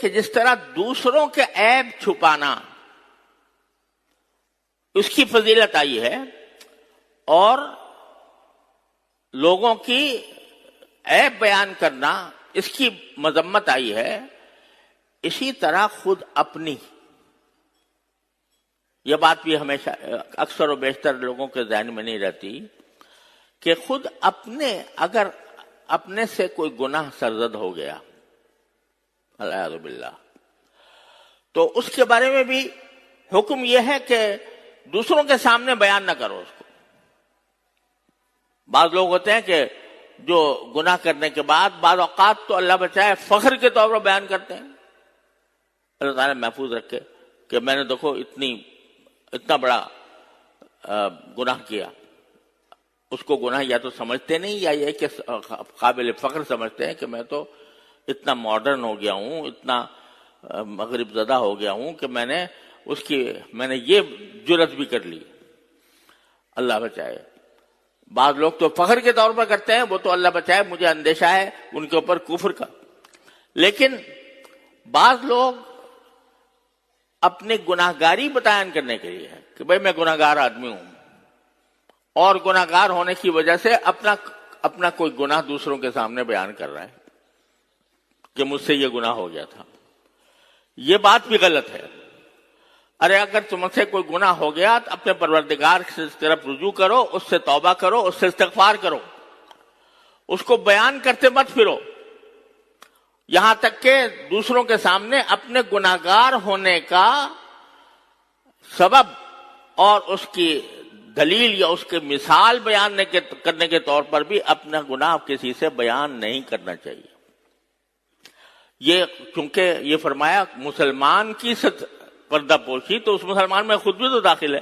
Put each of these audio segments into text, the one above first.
کہ جس طرح دوسروں کے عیب چھپانا اس کی فضیلت آئی ہے اور لوگوں کی عیب بیان کرنا اس کی مذمت آئی ہے، اسی طرح خود اپنی، یہ بات بھی ہمیشہ اکثر و بیشتر لوگوں کے ذہن میں نہیں رہتی کہ خود اپنے اگر اپنے سے کوئی گناہ سرزد ہو گیا العیاذ باللہ تو اس کے بارے میں بھی حکم یہ ہے کہ دوسروں کے سامنے بیان نہ کرو اس کو۔ بعض لوگ ہوتے ہیں کہ جو گناہ کرنے کے بعد بعض اوقات تو اللہ بچائے فخر کے طور پر بیان کرتے ہیں، اللہ تعالیٰ محفوظ رکھے کہ میں نے دیکھو اتنا بڑا گناہ کیا۔ اس کو گناہ یا تو سمجھتے نہیں یا یہ کہ قابل فخر سمجھتے ہیں کہ میں تو اتنا ماڈرن ہو گیا ہوں، اتنا مغرب زدہ ہو گیا ہوں کہ میں نے یہ جرت بھی کر لی۔ اللہ بچائے، بعض لوگ تو فخر کے طور پر کرتے ہیں، وہ تو اللہ بچائے مجھے اندیشہ ہے ان کے اوپر کفر کا۔ لیکن بعض لوگ اپنی گناہگاری بیان کرنے کے لیے ہے کہ بھئی میں گناہگار آدمی ہوں، اور گناہگار ہونے کی وجہ سے اپنا کوئی گناہ دوسروں کے سامنے بیان کر رہا ہے کہ مجھ سے یہ گناہ ہو گیا تھا۔ یہ بات بھی غلط ہے۔ ارے اگر تم سے کوئی گناہ ہو گیا تو اپنے پروردگار کی طرف رجوع کرو، اس سے توبہ کرو، اس سے استغفار کرو، اس کو بیان کرتے مت پھرو، یہاں تک کہ دوسروں کے سامنے اپنے گناہگار ہونے کا سبب اور اس کی دلیل یا اس کی مثال بیان کرنے کے طور پر بھی اپنا گناہ کسی سے بیان نہیں کرنا چاہیے۔ یہ چونکہ یہ فرمایا مسلمان کی پردہ پوشی، تو اس مسلمان میں خود بھی تو داخل ہے،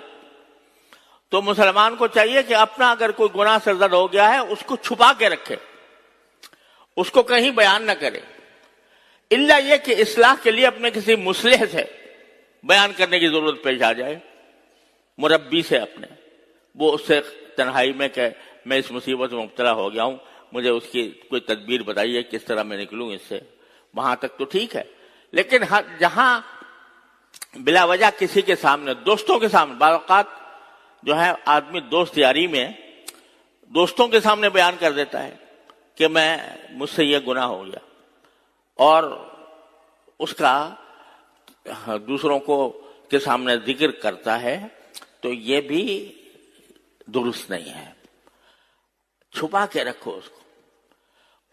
تو مسلمان کو چاہیے کہ اپنا اگر کوئی گناہ سرزد ہو گیا ہے اس کو چھپا کے رکھے، اس کو کہیں بیان نہ کرے، الا یہ کہ اصلاح کے لیے اپنے کسی مصلح سے بیان کرنے کی ضرورت پیش آ جائے، مربی سے اپنے، وہ اس سے تنہائی میں کہ میں اس مصیبت میں مبتلا ہو گیا ہوں، مجھے اس کی کوئی تدبیر بتائیے کس طرح میں نکلوں اس سے، وہاں تک تو ٹھیک ہے۔ لیکن جہاں بلا وجہ کسی کے سامنے، دوستوں کے سامنے، بعض اوقات جو ہے آدمی دوست یاری میں دوستوں کے سامنے بیان کر دیتا ہے کہ مجھ سے یہ گناہ ہو گیا، اور اس کا دوسروں کے سامنے ذکر کرتا ہے، تو یہ بھی درست نہیں ہے۔ چھپا کے رکھو اس کو،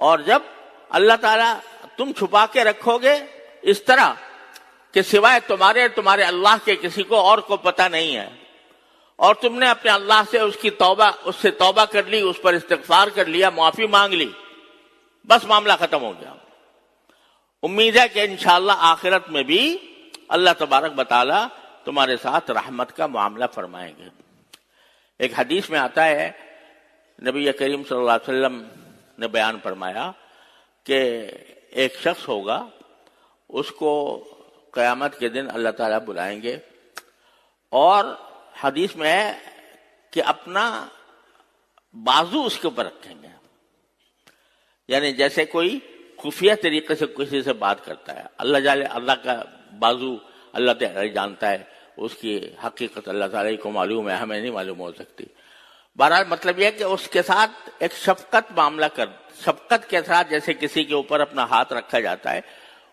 اور جب اللہ تعالیٰ تم چھپا کے رکھو گے اس طرح کہ سوائے تمہارے اللہ کے کسی کو اور کو پتہ نہیں ہے، اور تم نے اپنے اللہ سے اس سے توبہ کر لی، اس پر استغفار کر لیا، معافی مانگ لی، بس معاملہ ختم ہو گیا۔ امید ہے کہ انشاءاللہ آخرت میں بھی اللہ تبارک و تعالی تمہارے ساتھ رحمت کا معاملہ فرمائیں گے۔ ایک حدیث میں آتا ہے، نبی کریم صلی اللہ علیہ وسلم نے بیان فرمایا کہ ایک شخص ہوگا، اس کو قیامت کے دن اللہ تعالیٰ بلائیں گے، اور حدیث میں ہے کہ اپنا بازو اس کے اوپر رکھیں گے، یعنی جیسے کوئی خفیہ طریقے سے کسی سے بات کرتا ہے۔ اللہ کا بازو اللہ تعالیٰ جانتا ہے، اس کی حقیقت اللہ تعالیٰ کو معلوم ہے، ہمیں نہیں معلوم ہو سکتی۔ بہرحال مطلب یہ ہے کہ اس کے ساتھ ایک شفقت کے ساتھ جیسے کسی کے اوپر اپنا ہاتھ رکھا جاتا ہے،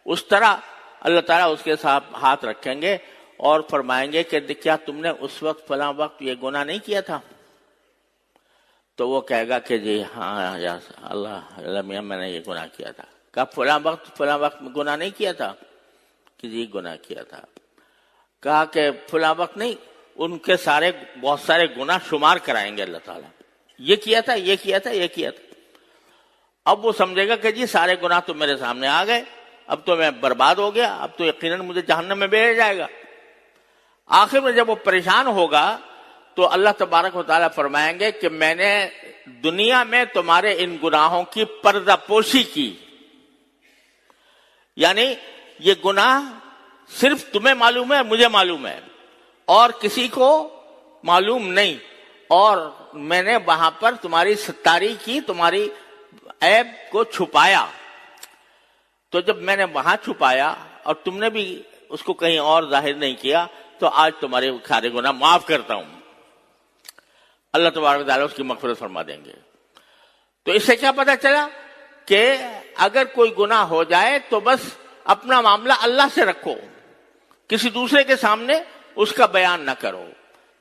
اس طرح اللہ تعالیٰ اس کے ساتھ ہاتھ رکھیں گے اور فرمائیں گے کہ کیا تم نے اس وقت فلاں وقت یہ گناہ نہیں کیا تھا؟ تو وہ کہے گا کہ جی ہاں یا اللہ میاں میں نے یہ گناہ کیا تھا۔ کہا فلاں وقت گناہ نہیں کیا تھا؟ کہ جی گناہ کیا تھا۔ کہا کہ فلاں وقت نہیں، ان کے بہت سارے گناہ شمار کرائیں گے اللہ تعالیٰ، یہ کیا تھا، یہ کیا تھا، یہ کیا تھا۔ اب وہ سمجھے گا کہ جی سارے گناہ تو میرے سامنے آ گئے، اب تو میں برباد ہو گیا، اب تو یقیناً مجھے جہنم میں بھیجا جائے گا۔ آخر میں جب وہ پریشان ہوگا تو اللہ تبارک و تعالیٰ فرمائیں گے کہ میں نے دنیا میں تمہارے ان گناہوں کی پردہ پوشی کی، یعنی یہ گناہ صرف تمہیں معلوم ہے، مجھے معلوم ہے، اور کسی کو معلوم نہیں، اور میں نے وہاں پر تمہاری ستاری کی، تمہاری عیب کو چھپایا۔ تو جب میں نے وہاں چھپایا اور تم نے بھی اس کو کہیں اور ظاہر نہیں کیا، تو آج تمہارے سارے گناہ معاف کرتا ہوں۔ اللہ تبارک و تعالیٰ اس کی مغفرت فرما دیں گے۔ تو اس سے کیا پتہ چلا کہ اگر کوئی گناہ ہو جائے تو بس اپنا معاملہ اللہ سے رکھو، کسی دوسرے کے سامنے اس کا بیان نہ کرو،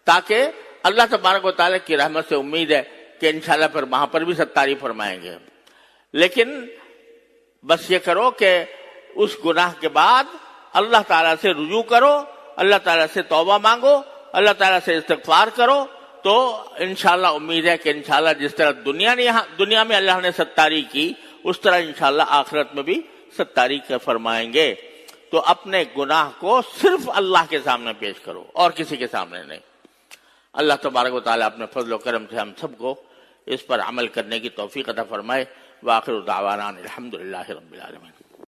تاکہ اللہ تبارک و تعالیٰ کی رحمت سے امید ہے کہ انشاءاللہ پھر وہاں پر بھی ستاری فرمائیں گے۔ لیکن بس یہ کرو کہ اس گناہ کے بعد اللہ تعالیٰ سے رجوع کرو، اللہ تعالیٰ سے توبہ مانگو، اللہ تعالیٰ سے استغفار کرو، تو انشاءاللہ امید ہے کہ انشاءاللہ جس طرح دنیا میں اللہ نے ستاری کی، اس طرح انشاءاللہ آخرت میں بھی ستاری فرمائیں گے۔ تو اپنے گناہ کو صرف اللہ کے سامنے پیش کرو اور کسی کے سامنے نہیں۔ اللہ تبارک و تعالیٰ اپنے فضل و کرم سے ہم سب کو اس پر عمل کرنے کی توفیق عطا فرمائے۔ وآخر دعوانا الحمدللہ رب العالمین۔